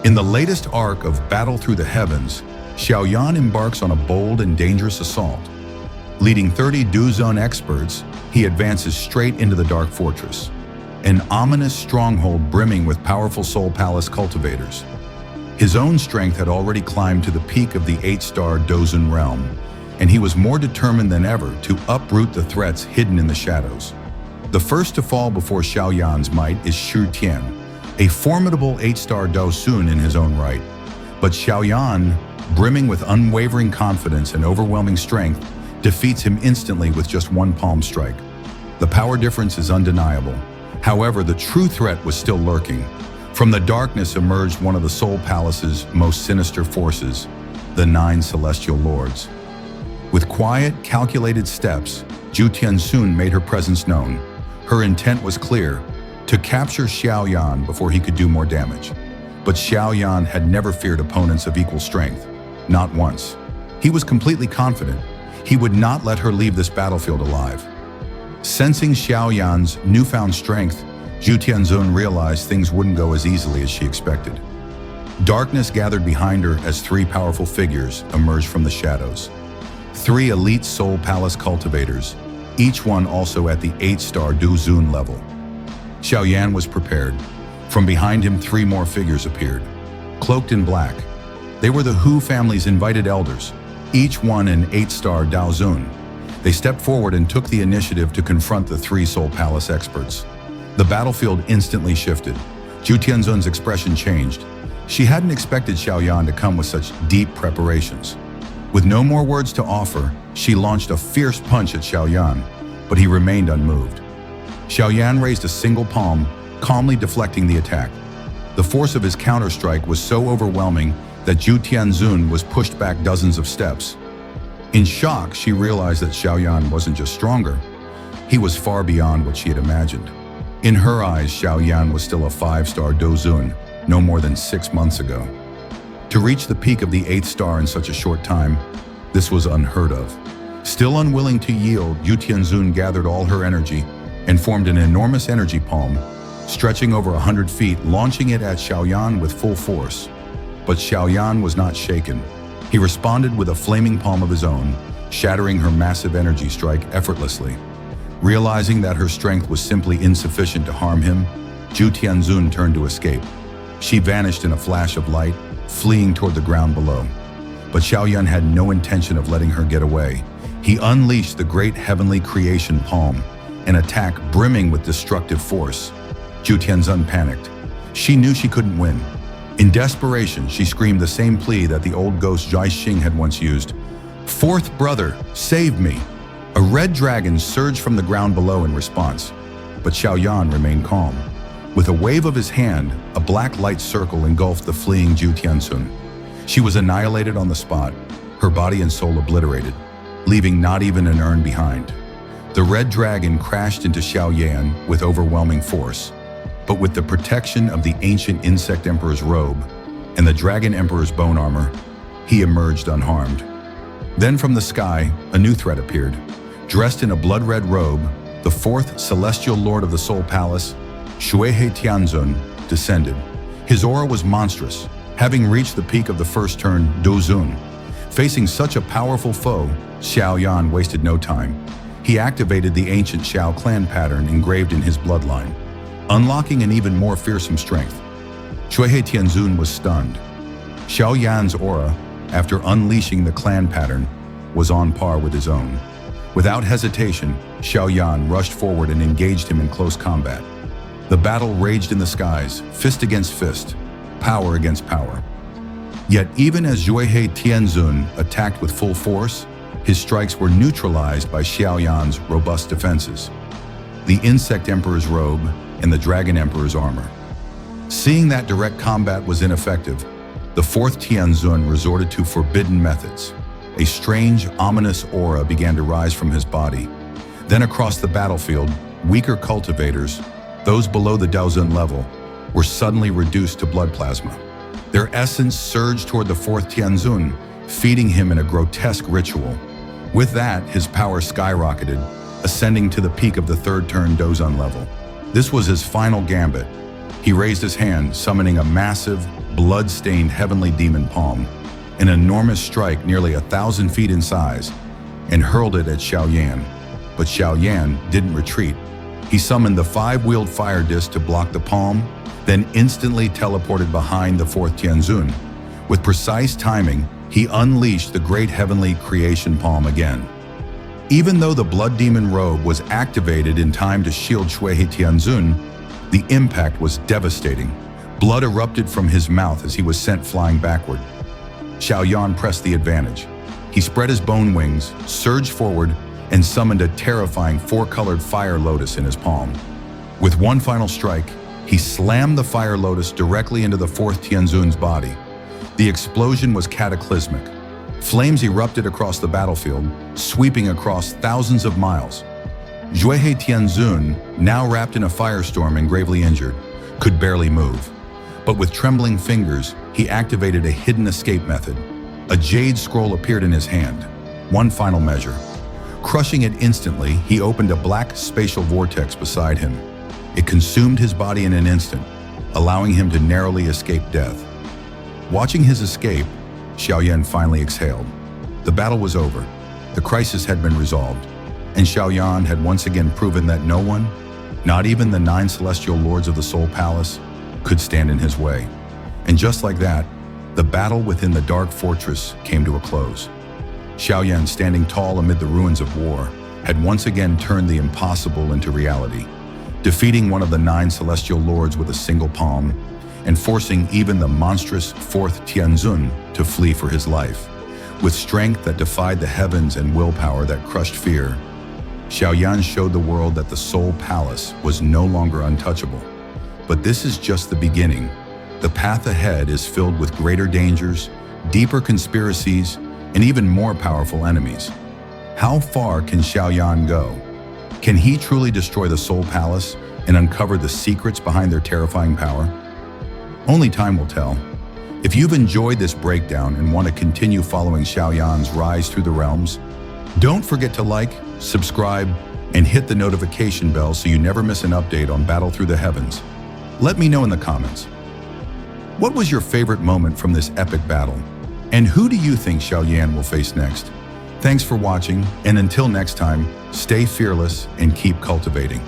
In the latest arc of Battle Through the Heavens, Xiao Yan embarks on a bold and dangerous assault. Leading 30 Dou Zun experts, he advances straight into the Dark Fortress, an ominous stronghold brimming with powerful Soul Palace cultivators. His own strength had already climbed to the peak of the 8-star Dou Zun realm, and he was more determined than ever to uproot the threats hidden in the shadows. The first to fall before Xiao Yan's might is Shi Tian, a formidable 8-star Dou Zun in his own right. But Xiao Yan, brimming with unwavering confidence and overwhelming strength, defeats him instantly with just one palm strike. The power difference is undeniable. However, the true threat was still lurking. From the darkness emerged one of the Soul Palace's most sinister forces, the 9 Celestial Lords. With quiet, calculated steps, Shi Tian soon made her presence known. Her intent was clear, to capture Xiao Yan before he could do more damage. But Xiao Yan had never feared opponents of equal strength, not once. He was completely confident. He would not let her leave this battlefield alive. Sensing Xiao Yan's newfound strength, Shi Tian realized things wouldn't go as easily as she expected. Darkness gathered behind her as 3 powerful figures emerged from the shadows. 3 elite Soul Palace cultivators, each one also at the 8-star Dou Zun level. Xiao Yan was prepared. From behind him, 3 more figures appeared, cloaked in black. They were the Hu family's invited elders, each one an 8-star Dou Zun. They stepped forward and took the initiative to confront the 3 Soul Palace experts. The battlefield instantly shifted. Shi Tian's expression changed. She hadn't expected Xiao Yan to come with such deep preparations. With no more words to offer, she launched a fierce punch at Xiao Yan, but he remained unmoved. Xiao Yan raised a single palm, calmly deflecting the attack. The force of his counterstrike was so overwhelming that Shi Tian was pushed back dozens of steps. In shock, she realized that Xiao Yan wasn't just stronger, he was far beyond what she had imagined. In her eyes, Xiao Yan was still a 5-star Dou Zun, no more than 6 months ago. To reach the peak of the 8th star in such a short time, this was unheard of. Still unwilling to yield, Shi Tian gathered all her energy and formed an enormous energy palm, stretching over 100 feet, launching it at Xiao Yan with full force. But Xiao Yan was not shaken. He responded with a flaming palm of his own, shattering her massive energy strike effortlessly. Realizing that her strength was simply insufficient to harm him, Shi Tian turned to escape. She vanished in a flash of light, fleeing toward the ground below. But Xiao Yan had no intention of letting her get away. He unleashed the great heavenly creation palm, an attack brimming with destructive force. Shi Tian panicked. She knew she couldn't win. In desperation, she screamed the same plea that the old ghost Zhai Xing had once used. "Fourth brother, save me!" A red dragon surged from the ground below in response, but Xiao Yan remained calm. With a wave of his hand, a black light circle engulfed the fleeing Shi Tian. She was annihilated on the spot, her body and soul obliterated, leaving not even an urn behind. The red dragon crashed into Xiao Yan with overwhelming force, but with the protection of the ancient insect emperor's robe and the dragon emperor's bone armor, he emerged unharmed. Then from the sky, a new threat appeared. Dressed in a blood-red robe, the 4th Celestial Lord of the Soul Palace, Xuehe Zun, descended. His aura was monstrous, having reached the peak of the first turn, Dou Zun. Facing such a powerful foe, Xiao Yan wasted no time. He activated the ancient Xiao Clan pattern engraved in his bloodline, unlocking an even more fearsome strength. Xuehe Zun was stunned. Xiao Yan's aura, after unleashing the clan pattern, was on par with his own. Without hesitation, Xiao Yan rushed forward and engaged him in close combat. The battle raged in the skies, fist against fist, power against power. Yet even as Xuehe Zun attacked with full force, his strikes were neutralized by Xiao Yan's robust defenses, the Insect Emperor's robe and the Dragon Emperor's armor. Seeing that direct combat was ineffective, the Fourth Tianzun resorted to forbidden methods. A strange, ominous aura began to rise from his body. Then across the battlefield, weaker cultivators, those below the Dou Zun level, were suddenly reduced to blood plasma. Their essence surged toward the Fourth Tianzun, feeding him in a grotesque ritual. With that, his power skyrocketed, ascending to the peak of the third turn Dou Zun level. This was his final gambit. He raised his hand, summoning a massive, blood-stained heavenly demon palm, an enormous strike nearly 1,000 feet in size, and hurled it at Xiao Yan. But Xiao Yan didn't retreat. He summoned the 5-wheeled fire disc to block the palm, then instantly teleported behind the Fourth Tianzun. With precise timing, he unleashed the great heavenly creation palm again. Even though the blood demon robe was activated in time to shield Xuehe Zun, the impact was devastating. Blood erupted from his mouth as he was sent flying backward. Xiao Yan pressed the advantage. He spread his bone wings, surged forward, and summoned a terrifying 4-colored fire lotus in his palm. With one final strike, he slammed the fire lotus directly into the Fourth Tianzun's body. The explosion was cataclysmic. Flames erupted across the battlefield, sweeping across thousands of miles. Xuehe Zun, now wrapped in a firestorm and gravely injured, could barely move. But with trembling fingers, he activated a hidden escape method. A jade scroll appeared in his hand. One final measure. Crushing it instantly, he opened a black spatial vortex beside him. It consumed his body in an instant, allowing him to narrowly escape death. Watching his escape, Xiao Yan finally exhaled. The battle was over. The crisis had been resolved, and Xiao Yan had once again proven that no one, not even the 9 celestial lords of the Soul Palace, could stand in his way. And just like that, the battle within the dark fortress came to a close. Xiao Yan, standing tall amid the ruins of war, had once again turned the impossible into reality, defeating one of the 9 celestial lords with a single palm, and forcing even the monstrous Fourth Tianzun to flee for his life. With strength that defied the heavens and willpower that crushed fear, Xiao Yan showed the world that the Soul Palace was no longer untouchable. But this is just the beginning. The path ahead is filled with greater dangers, deeper conspiracies, and even more powerful enemies. How far can Xiao Yan go? Can he truly destroy the Soul Palace and uncover the secrets behind their terrifying power? Only time will tell. If you've enjoyed this breakdown and want to continue following Xiao Yan's rise through the realms, don't forget to like, subscribe, and hit the notification bell so you never miss an update on Battle Through the Heavens. Let me know in the comments. What was your favorite moment from this epic battle? And who do you think Xiao Yan will face next? Thanks for watching, and until next time, stay fearless and keep cultivating.